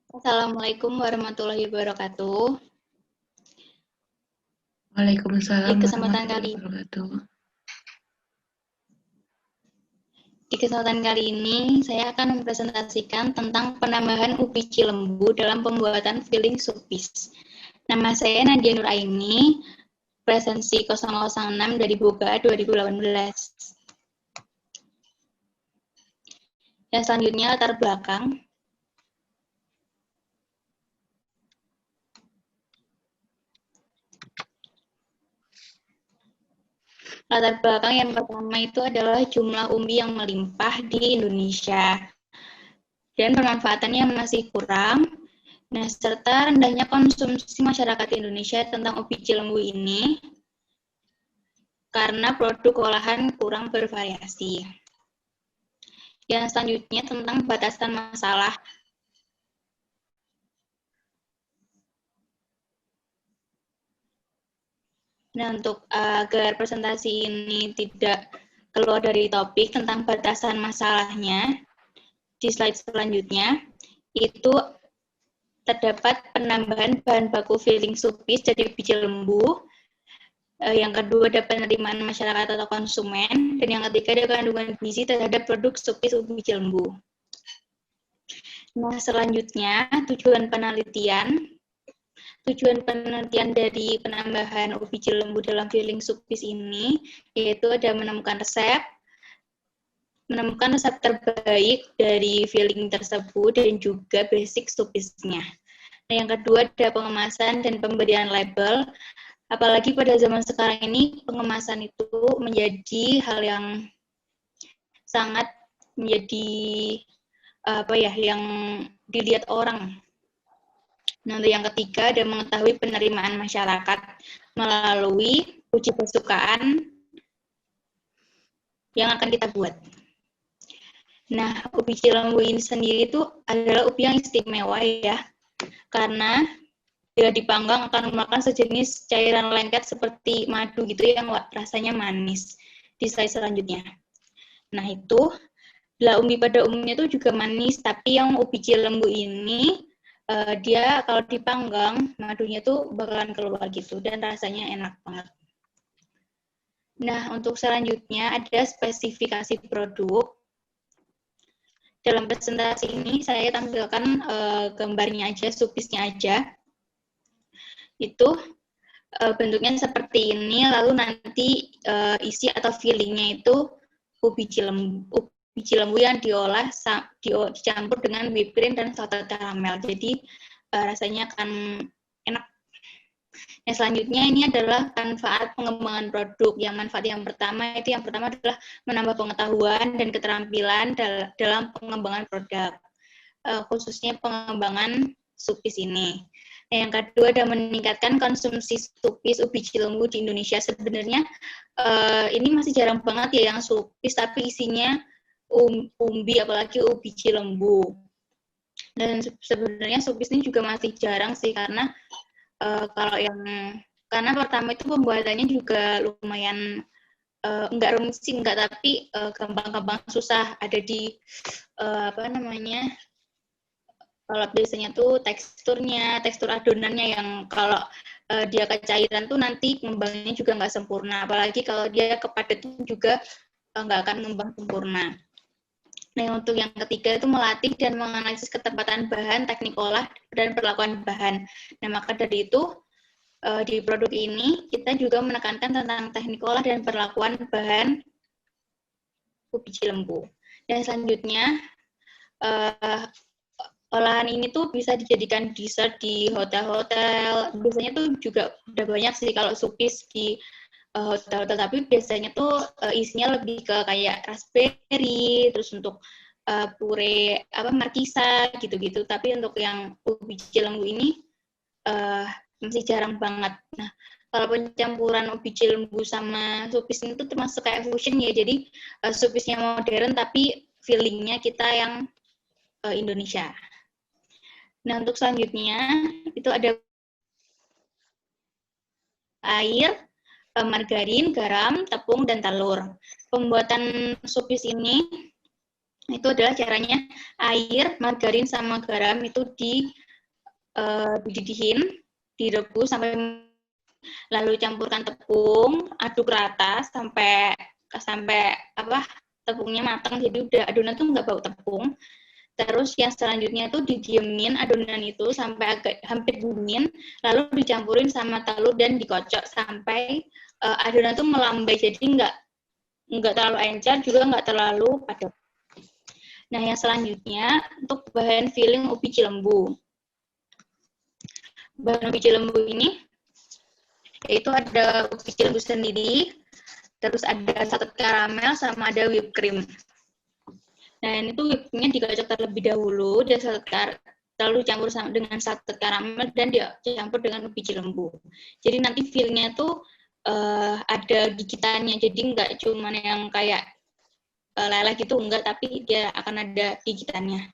Assalamualaikum warahmatullahi wabarakatuh. Di Waalaikumsalam kesempatan warahmatullahi kali wabarakatuh. di kesempatan kali ini saya akan mempresentasikan tentang penambahan ubi cilembu dalam pembuatan filling supis. Nama saya Nadia Nuraini, presensi 006 dari Boga 2018. Dan selanjutnya latar belakang. Latar belakang yang pertama itu adalah jumlah umbi yang melimpah di Indonesia dan pemanfaatannya masih kurang. Nah, serta rendahnya konsumsi masyarakat Indonesia tentang ubi cilembu ini karena produk olahan kurang bervariasi. Yang selanjutnya tentang batasan masalah. Nah, untuk agar presentasi ini tidak keluar dari topik tentang batasan masalahnya, di slide selanjutnya, itu terdapat penambahan bahan baku filling supis dari biji lembu. Yang kedua ada penerimaan masyarakat atau konsumen, dan yang ketiga ada kandungan gizi terhadap produk supis ubi lembu. Nah, selanjutnya tujuan penelitian dari penambahan ubi lembu dalam filling supis ini yaitu ada menemukan resep terbaik dari filling tersebut dan juga basic supisnya. Nah, yang kedua ada pengemasan dan pemberian label. Apalagi pada zaman sekarang ini pengemasan itu menjadi hal yang sangat menjadi yang dilihat orang. Nah, yang ketiga ada mengetahui penerimaan masyarakat melalui uji kesukaan yang akan kita buat. Nah, ubi cilembu ini sendiri itu adalah ubi yang istimewa ya, karena bila dipanggang akan mengeluarkan sejenis cairan lengket seperti madu gitu yang rasanya manis. Di slide selanjutnya. Nah, itu bila umbi pada umumnya itu juga manis, tapi yang ubi cilembu ini dia kalau dipanggang madunya tuh bakalan keluar gitu dan rasanya enak banget. Nah, untuk selanjutnya ada spesifikasi produk. Dalam presentasi ini saya tampilkan gambarnya aja, supisnya aja. Itu bentuknya seperti ini, lalu nanti isi atau fillingnya itu ubi cilembu yang diolah dicampur dengan whipped cream dan salted caramel. Jadi rasanya akan enak. Yang selanjutnya ini adalah manfaat pengembangan produk. Yang manfaat yang pertama adalah menambah pengetahuan dan keterampilan dalam pengembangan produk, khususnya pengembangan supis ini. Yang kedua ada meningkatkan konsumsi supis ubi cilembu di Indonesia. Sebenarnya ini masih jarang banget ya yang supis tapi isinya umbi, apalagi ubi cilembu. Dan sebenarnya supis ini juga masih jarang sih karena karena pertama itu pembuatannya juga lumayan enggak rumit sih, tapi gampang-gampang susah. Ada di kalau biasanya tuh tekstur adonannya yang kalau dia kecairan tuh nanti ngembangnya juga nggak sempurna. Apalagi kalau dia kepadat juga nggak akan ngembang sempurna. Nah, untuk yang ketiga itu melatih dan menganalisis ketepatan bahan, teknik olah, dan perlakuan bahan. Nah, maka dari itu di produk ini kita juga menekankan tentang teknik olah dan perlakuan bahan ubi cilembu. Dan selanjutnya olahan ini tuh bisa dijadikan dessert di hotel-hotel. Biasanya tuh juga udah banyak sih kalau supis di hotel, tapi biasanya tuh isinya lebih ke kayak raspberry, terus untuk pure markisa gitu-gitu. Tapi untuk yang ubi cilembu ini masih jarang banget. Nah, kalau pencampuran ubi cilembu sama supis itu termasuk kayak fusion ya. Jadi supisnya modern tapi feelingnya kita yang Indonesia. Nah, untuk selanjutnya itu ada air, margarin, garam, tepung, dan telur. Pembuatan supis ini Itu adalah caranya air, margarin, sama garam itu dididihin, direbus sampai lalu campurkan tepung, aduk rata sampai tepungnya matang, jadi udah adonan tuh nggak bau tepung. Terus yang selanjutnya tuh didiemin adonan itu sampai agak hampir dingin, lalu dicampurin sama telur dan dikocok sampai adonan tuh melambai, jadi nggak terlalu encer juga nggak terlalu padat. Nah, yang selanjutnya untuk bahan filling ubi cilembu. Bahan ubi cilembu ini yaitu ada ubi cilembu sendiri, terus ada salted karamel, sama ada whipped cream. Nah, ini tuh whipped-nya dikocok terlebih dahulu, lalu dicampur dengan salted karamel dan dicampur dengan ubi cilembu. Jadi nanti feel-nya tuh ada gigitannya, jadi nggak cuma yang kayak leleh gitu, enggak, tapi dia akan ada gigitannya.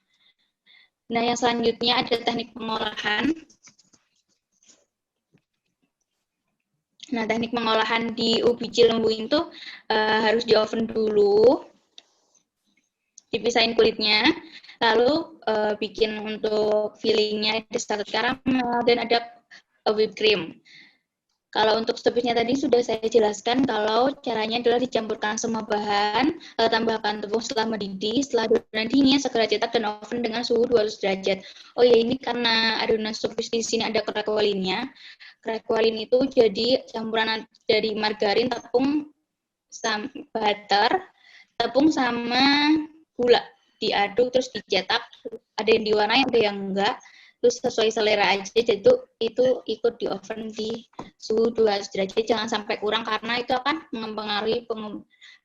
Nah, yang selanjutnya ada teknik pengolahan. Nah, teknik pengolahan di ubi cilembu itu harus di oven dulu, dipisahin kulitnya, lalu bikin untuk fillingnya ada salted caramel dan ada whipped cream. Kalau untuk stopnya tadi sudah saya jelaskan, kalau caranya adalah dicampurkan semua bahan, tambahkan tepung setelah mendidih, setelah adonan dingin, segera cetak dan oven dengan suhu 200 derajat. Oh ya, ini karena adonan supis di sini ada crack-wallinnya. Crack-wallin itu jadi campuran dari margarin, tepung, butter, tepung sama gula. Diaduk terus dicetak, ada yang diwarnai, ada yang enggak. Terus sesuai selera aja, jadi itu ikut di oven di suhu 200 derajat, jangan sampai kurang karena itu akan mempengaruhi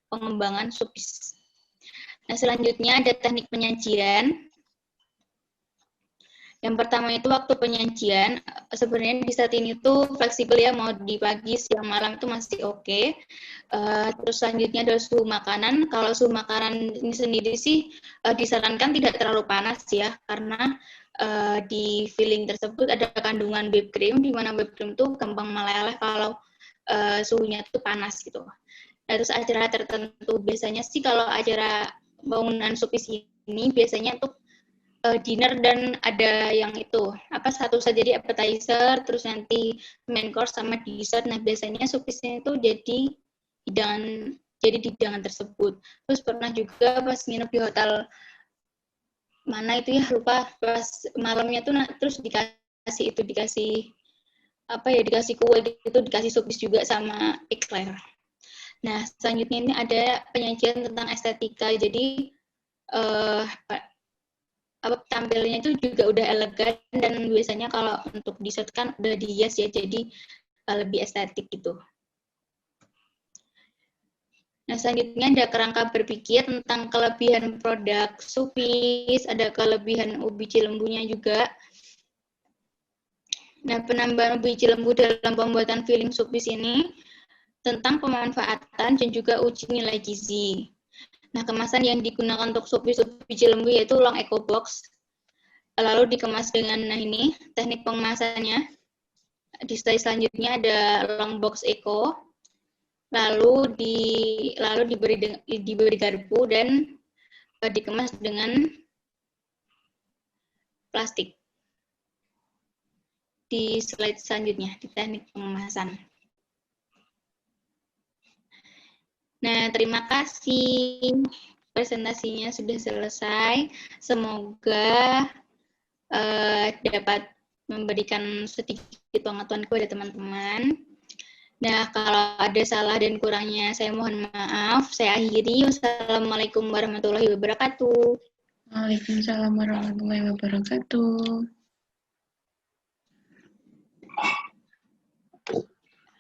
pengembangan supis. Nah, selanjutnya ada teknik penyajian. Yang pertama itu waktu penyajian, sebenarnya di saat ini tuh fleksibel ya, mau di pagi, siang, malam itu masih oke. Terus selanjutnya adalah suhu makanan. Kalau suhu makanan ini sendiri sih disarankan tidak terlalu panas ya, karena di filling tersebut ada kandungan whipped cream, di mana whipped cream tuh gampang meleleh kalau suhunya tuh panas gitu. Nah, terus acara tertentu biasanya sih kalau acara bangunan supis ini biasanya untuk dinner dan ada yang itu satu saja, jadi appetizer, terus nanti main course sama dessert. Nah, biasanya supisnya itu jadi hidangan tersebut. Terus pernah juga pas nginep di hotel mana itu ya, lupa, pas malamnya tuh terus dikasih kue gitu, dikasih supis juga sama eclair. Nah, selanjutnya ini ada penyajian tentang estetika, jadi tampilnya itu juga udah elegan, dan biasanya kalau untuk dessert kan udah dihias ya, jadi lebih estetik gitu. Nah, selanjutnya ada kerangka berpikir tentang kelebihan produk supis, ada kelebihan ubi cilembunya juga. Nah, penambahan ubi cilembu dalam pembuatan filling supis ini tentang pemanfaatan dan juga uji nilai gizi. Nah, kemasan yang digunakan untuk supis ubi cilembu yaitu long eco box. Lalu dikemas dengan, nah ini teknik pengemasannya. Di slide selanjutnya ada long box eco. Lalu diberi garpu dan dikemas dengan plastik. Di slide selanjutnya, di teknik pengemasan. Nah, terima kasih. Presentasinya sudah selesai. Semoga dapat memberikan sedikit pengetahuan kepada teman-teman. Nah, kalau ada salah dan kurangnya, saya mohon maaf. Saya akhiri. Wassalamualaikum warahmatullahi wabarakatuh. Waalaikumsalam warahmatullahi wabarakatuh.